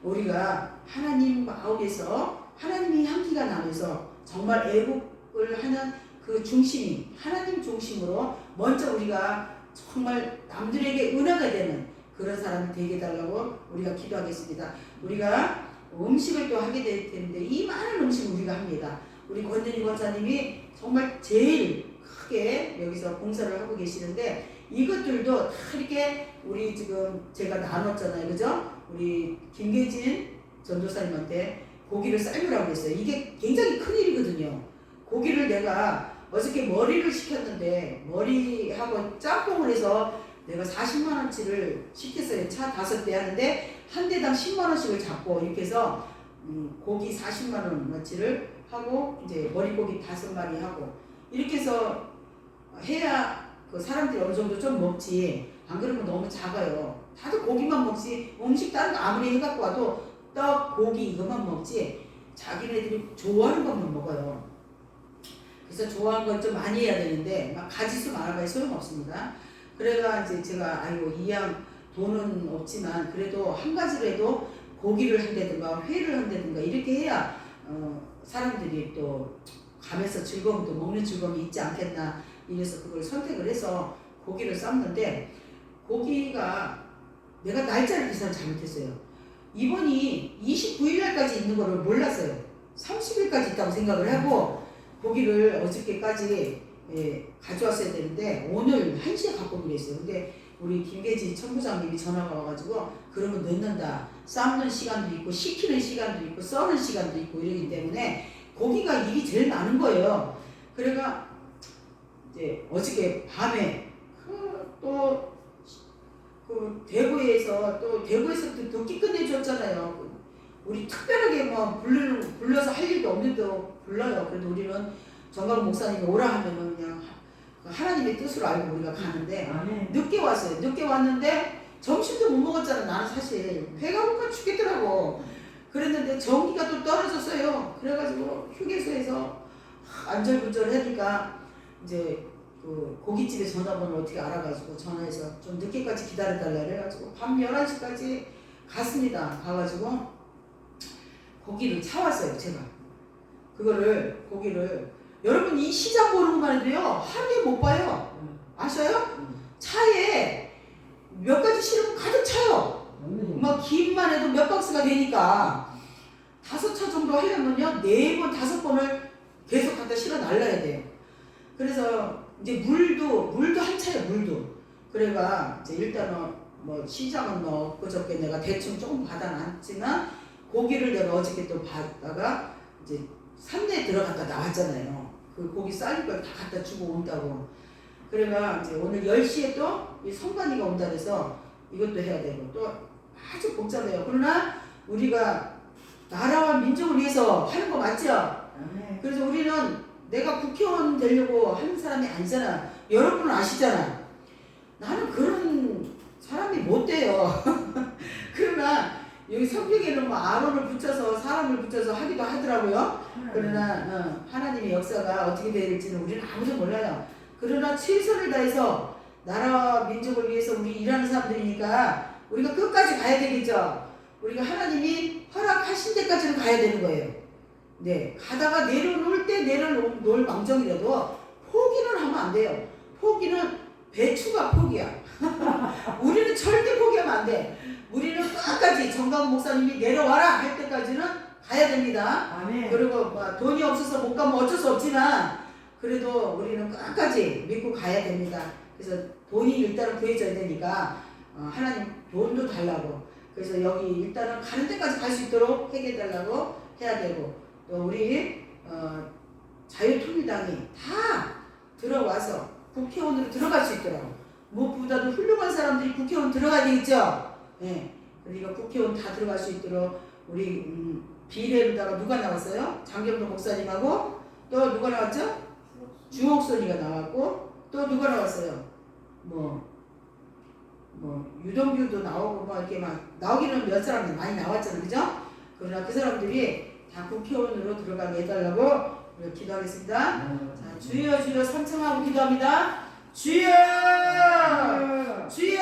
우리가 하나님 마음에서 하나님의 향기가 나면서 정말 애국을 하는 그 그 중심이 하나님 중심으로 먼저 우리가 정말 남들에게 은혜가 되는 그런 사람이 되게 해달라고 우리가 기도하겠습니다. 우리가 음식을 또 하게 될 텐데 이 많은 음식을 우리가 합니다. 우리 권진희 권사님이 정말 제일 크게 여기서 봉사를 하고 계시는데 이것들도 다 이렇게 우리 지금 제가 나눴잖아요. 그죠? 우리 김계진 전도사님한테 고기를 삶으라고 했어요. 이게 굉장히 큰 일이거든요. 고기를 내가 어저께 머리를 시켰는데 머리하고 짬뽕을 해서 내가 40만 원치를 시켰어요. 차 5대 하는데 한 대당 10만 원씩을 잡고 이렇게 해서 고기 40만 원어치를 하고 이제 머리고기 5마리 하고 이렇게 해서 해야 그 사람들이 어느 정도 좀 먹지. 안 그러면 너무 작아요. 다들 고기만 먹지. 음식 다른 거 아무리 해갖고 와도 떡, 고기 이것만 먹지. 자기네들이 좋아하는 것만 먹어요. 그래서 좋아하는 건 좀 많이 해야 되는데 막 가지수 많아봐야 소용없습니다. 그래가 이제 제가 아이고 이양 돈은 없지만 그래도 한 가지로 해도 고기를 한다든가 회를 한다든가 이렇게 해야 사람들이 또 가면서 즐거움도 먹는 즐거움이 있지 않겠나 이래서 그걸 선택을 해서 고기를 삶는데 고기가 내가 날짜를 계산 잘못했어요. 이번이 29일 날까지 있는 거를 몰랐어요. 30일까지 있다고 생각을 하고 고기를 어저께까지 가져왔어야 되는데 오늘 1시에 갖고 오기로 했어요. 근데 우리 김계지 천부장님이 전화가 와가지고 그러면 늦는다. 삶는 시간도 있고 식히는 시간도 있고 써는 시간도 있고 이러기 때문에 고기가 일이 제일 많은 거예요. 그래가 이제 어저께 밤에 그 대구에서 또 듣기 끝내줬잖아요. 우리 특별하게 뭐 불러서 할 일도 없는데도 불러요. 그래도 우리는 정강 목사님이 오라 하면은 그냥 하나님의 뜻으로 알고 우리가 가는데 늦게 왔어요. 늦게 왔는데 점심도 못 먹었잖아. 나는 사실 배가 고파 죽겠더라고. 그랬는데 전기가 또 떨어졌어요. 그래가지고 휴게소에서 안절부절 하니까 이제 그 고깃집에 전화번호 어떻게 알아가지고 전화해서 좀 늦게까지 기다려달라 그래가지고 밤 11시까지 갔습니다. 가가지고 고기를 사왔어요. 제가 고기를 여러분 이 시장 보는 것만 해도요 하루에 못 봐요. 아셔요? 차에 몇 가지 실으면 가득 차요. 막 김만 해도 몇 박스가 되니까 5차 정도 하려면요 4번 5번을 계속 갖다 실어 날라야 돼요. 그래서 이제 물도 한 차예요. 물도 그래가 이제 일단은 뭐 시장은 뭐 그저께 내가 대충 조금 받아놨지만 고기를 내가 어저께 또 받다가 이제 산내에 들어갔다 나왔잖아요. 그 고기 쌀 걸 다 갖다 주고 온다고. 그래가 이제 오늘 10시에 또 이 성관이가 온다 그래서 이것도 해야 되고 또 아주 복잡해요. 그러나 우리가 나라와 민족을 위해서 하는 거 맞죠? 그래서 우리는 내가 국회의원 되려고 하는 사람이 아니잖아. 여러분은 아시잖아. 나는 그런 사람이 못 돼요. 그러나 여기 성경에는 뭐 아론을 붙여서 사람을 붙여서 하기도 하더라고요. 그러나 하나님의 역사가 어떻게 될지는 우리는 아무도 몰라요. 그러나 최선을 다해서 나라와 민족을 위해서 우리 일하는 사람들이니까 우리가 끝까지 가야 되겠죠. 우리가 하나님이 허락하신 데까지는 가야 되는 거예요. 네, 가다가 내려놓을 때 내려놓을 망정이라도 포기는 하면 안 돼요. 포기는 배추가 포기야. 우리는 절대 포기하면 안 돼. 우리는 끝까지 정강 목사님이 내려와라 할 때까지는 가야 됩니다. 아멘. 그리고 뭐 돈이 없어서 못 가면 어쩔 수 없지만 그래도 우리는 끝까지 믿고 가야 됩니다. 그래서 돈이 일단은 구해져야 되니까 하나님 돈도 달라고. 그래서 여기 일단은 가는 데까지 갈 수 있도록 해결달라고 해야 되고 또 우리 자유통일당이 다 들어와서 국회의원으로 들어갈 수 있도록 무엇보다도 훌륭한 사람들이 국회의원 들어가야 되겠죠. 네. 그러니까 국회의원 다 들어갈 수 있도록 우리 비례로다가 누가 나왔어요? 장경도 목사님하고 또 누가 나왔죠? 주옥선이가 나왔고 또 누가 나왔어요? 뭐 유동규도 나오고 뭐 이렇게 막 나오기는 몇 사람이 많이 나왔잖아요. 그죠? 그러나 그 사람들이 다 국회의원으로 들어가게 해달라고 기도하겠습니다. 자, 주여 주여 삼청하고 기도합니다. 주여 주여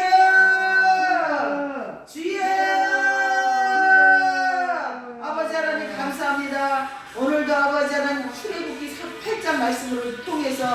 주여 아버지 하나님 감사합니다. 오늘도 아버지 하나님 출애굽기 8장 말씀을 통해서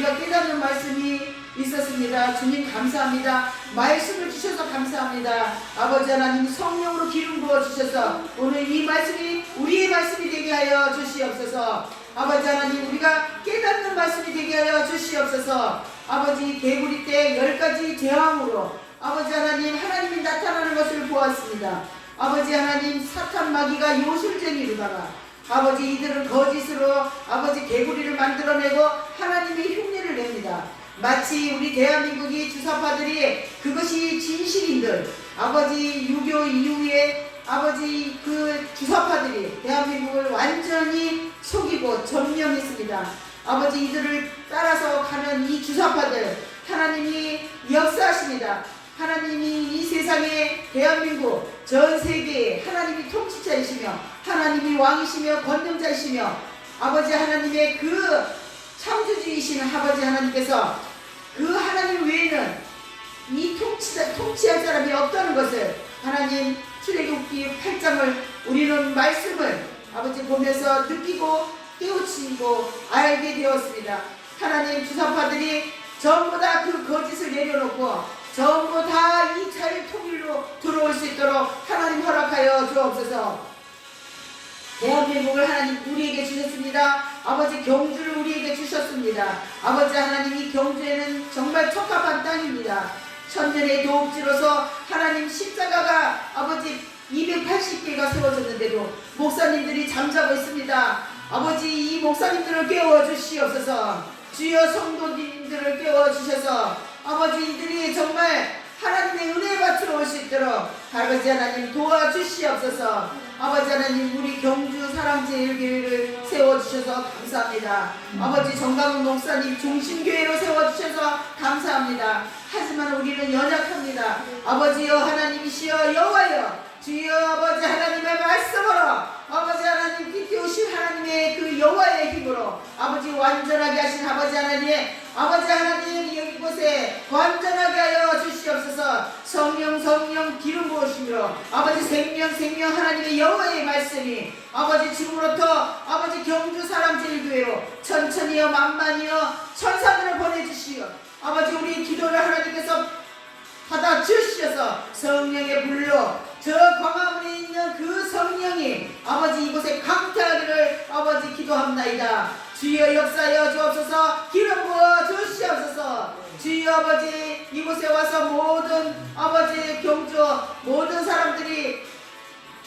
우리가 깨닫는 말씀이 있었습니다. 주님 감사합니다. 말씀을 주셔서 감사합니다. 아버지 하나님 성령으로 기름 부어 주셔서 오늘 이 말씀이 우리의 말씀이 되게 하여 주시옵소서. 아버지 하나님 우리가 깨닫는 말씀이 되게 하여 주시옵소서. 아버지 개구리 때 10가지 재앙으로 아버지 하나님 하나님이 나타나는 것을 보았습니다. 아버지 하나님 사탄 마귀가 요술쟁이로다가 아버지 이들은 거짓으로 아버지 개구리를 만들어내고 하나님의 흉내를 냅니다. 마치 우리 대한민국이 주사파들이 그것이 진실인들 아버지 6.25 이후에 아버지 그 주사파들이 대한민국을 완전히 속이고 점령했습니다. 아버지 이들을 따라서 가는 이 주사파들 하나님이 역사하십니다. 하나님이 이 세상에 대한민국 전 세계에 하나님이 통치자이시며 하나님이 왕이시며 권능자이시며 아버지 하나님의 그 창조주이신 아버지 하나님께서 그 하나님 외에는 이 통치할 사람이 없다는 것을 하나님 출애굽기 8장을 우리는 말씀을 아버지 보면서 느끼고 깨우치고 알게 되었습니다. 하나님 주사파들이 전부 다 그 거짓을 내려놓고 전부 다 이 자유 통일로 들어올 수 있도록 하나님 허락하여 주옵소서. 대한민국을 하나님 우리에게 주셨습니다. 아버지 경주를 우리에게 주셨습니다. 아버지 하나님 이 경주에는 정말 적합한 땅입니다. 천년의 도읍지로서 하나님 십자가가 아버지 280개가 세워졌는데도 목사님들이 잠자고 있습니다. 아버지 이 목사님들을 깨워주시옵소서. 주여 성도님들을 깨워주셔서 아버지 이들이 정말 하나님의 은혜의 밭으로 올 수 있도록 아버지 하나님 도와주시옵소서. 아버지 하나님 우리 경주 사랑제일교회를 세워주셔서 감사합니다. 아버지 정강훈 목사님 중심교회로 세워주셔서 감사합니다. 하지만 우리는 연약합니다. 아버지여 하나님이시여 여호와여 주여 아버지 하나님의 말씀으로 아버지 하나님 깊이 오신 하나님의 그 여호와의 힘으로 아버지 완전하게 하신 아버지 하나님의 아버지 하나님 이곳에 완전하게 하여 주시옵소서. 성령 기름 부으심으로 아버지 생명 하나님의 여호와의 말씀이 아버지 지금부터 아버지 경주 사랑제일교회로 천천히요 만만히요 천사들을 보내주시오. 아버지 우리 기도를 하나님께서 받아주셔서 성령의 불로 저 광화문에 있는 그 성령이 아버지 이곳에 강타하기를 아버지 기도합나이다. 주여 역사하여 주옵소서. 기름 부어 주시옵소서. 주여 아버지 이곳에 와서 모든 아버지 경주 모든 사람들이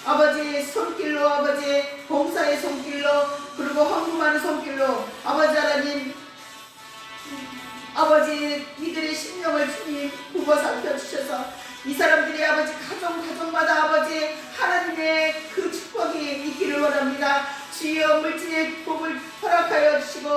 아버지 손길로 아버지 봉사의 손길로 그리고 헌금하는 손길로 아버지 하나님 아버지 이들의 심령을 주님 보고 살펴주셔서 이 사람들이 아버지 가정마다 아버지 하나님의 그 축복이 있기를 원합니다. 주여 물질의 복을 허락하여 주시고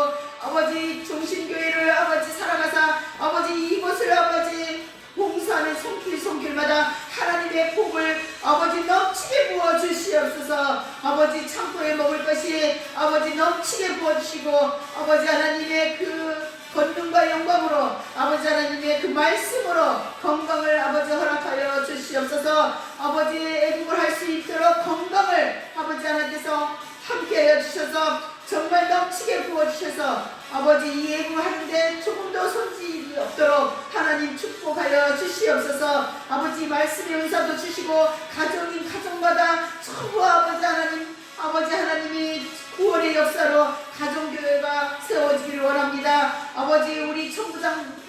아버지 중심교회를 아버지 사랑하사 아버지 이곳을 아버지 봉사하는 손길마다 하나님의 복을 아버지 넘치게 부어 주시옵소서. 아버지 창고에 먹을 것이 아버지 넘치게 부어 주시고 아버지 하나님의 그 권능과 영광으로 아버지 하나님의 그 말씀으로 건강을 아버지 허락하여 주시옵소서. 아버지 애국을 할 수 있도록 건강을 아버지 하나님께서 함께하여 주셔서 정말 넘치게 부어주셔서 아버지 이 애국을 하는데 조금도 손질이 없도록 하나님 축복하여 주시옵소서. 아버지 말씀의 은사도 주시고 가정마다 전부 아버지 하나님이 구원의 역사로 가정교회가 세워지기를 원합니다. 아버지 우리 천부장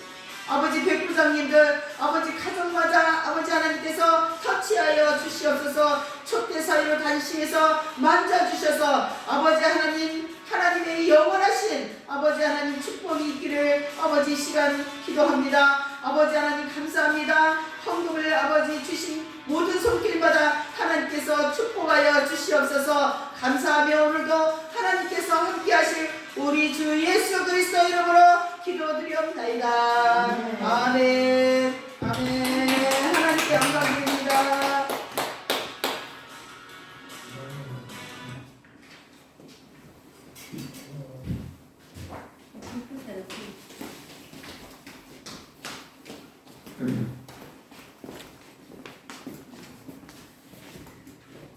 아버지 백부장님들 아버지 가정마다 아버지 하나님께서 터치하여 주시옵소서. 촛대 사이로 단심해서 만져주셔서 아버지 하나님의 영원하신 아버지 하나님 축복이 있기를 아버지 시간 기도합니다. 아버지 하나님 감사합니다. 헌금을 아버지 주신 모든 손길마다 하나님께서 축복하여 주시옵소서. 감사하며 오늘도 하나님께서 함께하실 우리 주 예수 그리스도 이름으로 기도드리옵나이다.